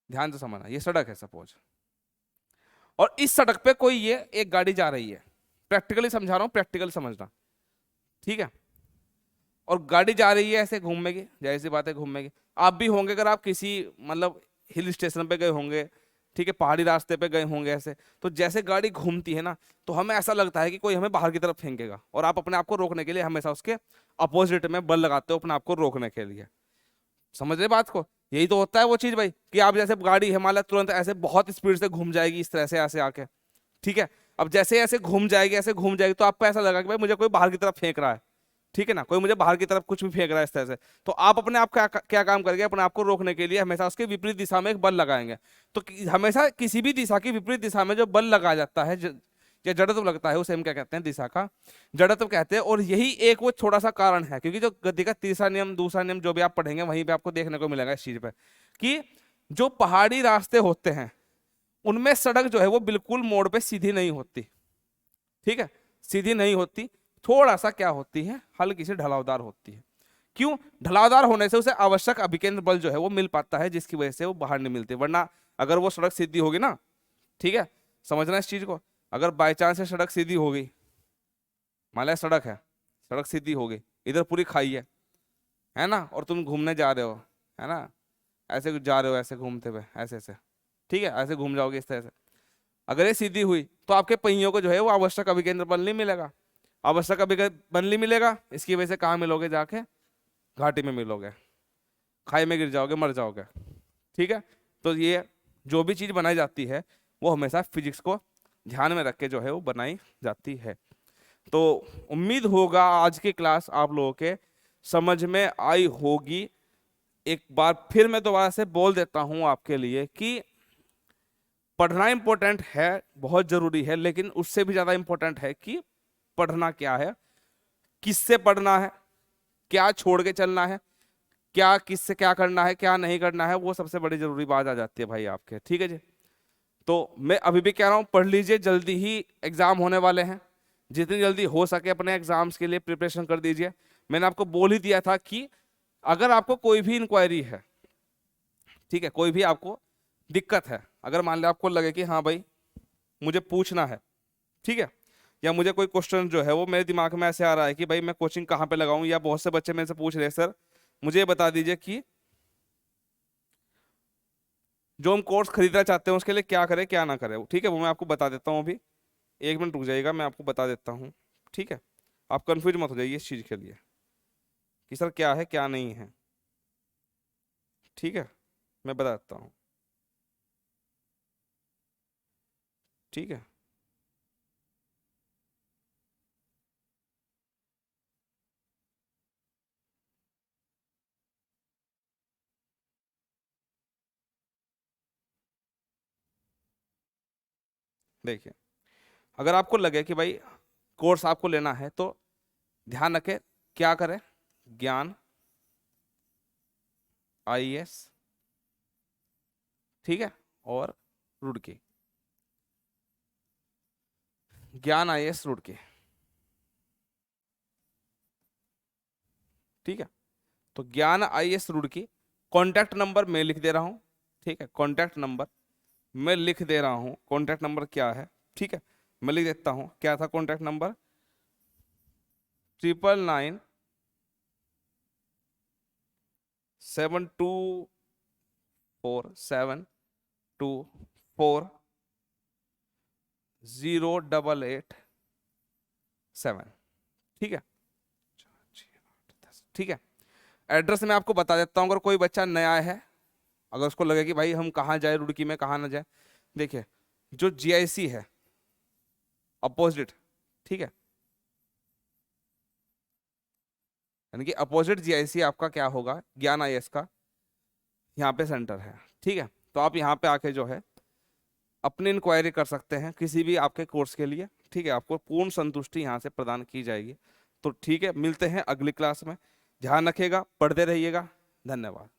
ध्यान से समझना, ये सड़क है सपोज, और इस सड़क पे कोई ये एक गाड़ी जा रही है, प्रैक्टिकली समझा रहा हूं, प्रैक्टिकली समझना, ठीक है। और गाड़ी जा रही है ऐसे घूमेगी, जाहिर सी बात है घूमेगी, आप भी होंगे अगर आप किसी मतलब हिल स्टेशन पे गए होंगे, ठीक है, पहाड़ी रास्ते पे गए होंगे ऐसे, तो जैसे गाड़ी घूमती है ना तो हमें ऐसा लगता है कि कोई हमें बाहर की तरफ फेंकेगा, और आप अपने आप को रोकने के लिए हमेशा उसके अपोजिट में बल लगाते हो अपने आप को रोकने के लिए। समझ रहे बात को? यही तो होता है वो चीज भाई, कि आप जैसे गाड़ी हिमालय तुरंत ऐसे बहुत स्पीड से घूम जाएगी इस तरह से ऐसे आके, ठीक है। अब जैसे ऐसे घूम जाएगी, ऐसे घूम जाएगी, तो आपको ऐसा लगा कि भाई मुझे कोई बाहर की तरफ फेंक रहा है, ठीक है ना, कोई मुझे बाहर की तरफ कुछ भी फेंक रहा है इस तरह से, तो आप अपने आप क्या काम करेंगे? अपने आप को रोकने के लिए हमेशा उसके विपरीत दिशा में एक बल लगाएंगे। तो हमेशा किसी भी दिशा की विपरीत दिशा में जो बल लगाया जाता है या जड़त्व लगता है उसे हम क्या कहते हैं? दिशा का जड़त्व कहते हैं। और यही एक वो छोटा सा कारण है, क्योंकि जो गति का तीसरा नियम दूसरा नियम जो भी आप पढ़ेंगे वहीं पे आपको देखने को मिलेगा इस चीज पे, कि जो पहाड़ी रास्ते होते हैं उनमें सड़क जो है वो बिल्कुल मोड़ पे सीधी नहीं होती, ठीक है, सीधी नहीं होती, थोड़ा सा क्या होती है, हल्की सी ढलावदार होती है। क्यों? ढलावदार होने से उसे आवश्यक अभिकेंद्र बल जो है वो मिल पाता है, जिसकी वजह से वो बाहर नहीं मिलती। वरना अगर वो सड़क सीधी होगी ना, ठीक है, समझना इस चीज को, अगर बाई चांस से सड़क सीधी हो गई, मान लिया सड़क है, सड़क सीधी हो गई, इधर पूरी खाई है ना, और तुम घूमने जा रहे हो, है ना, ऐसे जा रहे हो ऐसे घूमते हुए ऐसे ऐसे, ठीक है, ऐसे घूम जाओगे इस तरह से, अगर ये सीधी हुई तो आपके पहियों को जो है वो आवश्यक अभिकेंद्र बल नहीं मिलेगा, आवश्यक अभिकेंद्र बल नहीं मिलेगा, इसकी वजह से कहाँ मिलोगे? जाके घाटी में मिलोगे, खाई में गिर जाओगे, मर जाओगे, ठीक है। तो ये जो भी चीज बनाई जाती है वो हमेशा फिजिक्स को ध्यान में रख के जो है वो बनाई जाती है। तो उम्मीद होगा आज की क्लास आप लोगों के समझ में आई होगी। एक बार फिर मैं दोबारा से बोल देता हूं आपके लिए कि पढ़ना इंपॉर्टेंट है, बहुत जरूरी है, लेकिन उससे भी ज्यादा इंपॉर्टेंट है कि पढ़ना क्या है, किससे पढ़ना है, क्या छोड़ के चलना है, क्या किससे क्या करना है, क्या नहीं करना है, वो सबसे बड़ी जरूरी बात आ जाती है भाई आपके, ठीक है जी। तो मैं अभी भी कह रहा हूं पढ़ लीजिए, जल्दी ही एग्जाम होने वाले हैं, जितनी जल्दी हो सके अपने एग्जाम्स के लिए प्रिपरेशन कर दीजिए। मैंने आपको बोल ही दिया था कि अगर आपको कोई भी इंक्वायरी है, ठीक है, कोई भी आपको दिक्कत है, अगर मान लिया आपको लगे कि हाँ भाई मुझे पूछना है, ठीक है, या मुझे कोई क्वेश्चन जो है वो मेरे दिमाग में ऐसे आ रहा है कि भाई मैं कोचिंग कहाँ पे लगाऊं, या बहुत से बच्चे मेरे से पूछ रहे हैं सर मुझे बता दीजिए कि जो हम कोर्स खरीदना चाहते हैं उसके लिए क्या करें क्या ना करें, ठीक है, वो मैं आपको बता देता हूँ अभी। 1 मिनट रुक जाइएगा, मैं आपको बता देता हूँ, ठीक है। आप कंफ्यूज मत हो जाइए इस चीज़ के लिए कि सर क्या है क्या नहीं है, ठीक है, मैं बता देता हूँ, ठीक है। देखिए, अगर आपको लगे कि भाई कोर्स आपको लेना है तो ध्यान रखें क्या करें, ज्ञान आईएएस, ठीक है, और रुड़की, ज्ञान आईएएस रुड़की, ठीक है। तो ज्ञान आईएएस रुड़की, कॉन्टैक्ट नंबर मैं लिख दे रहा हूँ, ठीक है, कॉन्टैक्ट नंबर मैं लिख दे रहा हूँ, कॉन्टैक्ट नंबर क्या है, ठीक है, मैं लिख देता हूँ, क्या था कॉन्टैक्ट नंबर, 997472408887, ठीक है, ठीक है। एड्रेस मैं आपको बता देता हूँ, अगर कोई बच्चा नया है, अगर उसको लगे कि भाई हम कहाँ जाए रुड़की में, कहाँ ना जाए, देखिए जो जीआईसी है अपोजिट, ठीक है, यानी कि अपोजिट जीआईसी आपका क्या होगा, ज्ञान आईएएस का यहाँ पे सेंटर है, ठीक है। तो आप यहाँ पे आके जो है अपनी इंक्वायरी कर सकते हैं किसी भी आपके कोर्स के लिए, ठीक है, आपको पूर्ण संतुष्टि यहाँ से प्रदान की जाएगी। तो ठीक है, मिलते हैं अगली क्लास में, ध्यान रखिएगा, पढ़ते रहिएगा, धन्यवाद।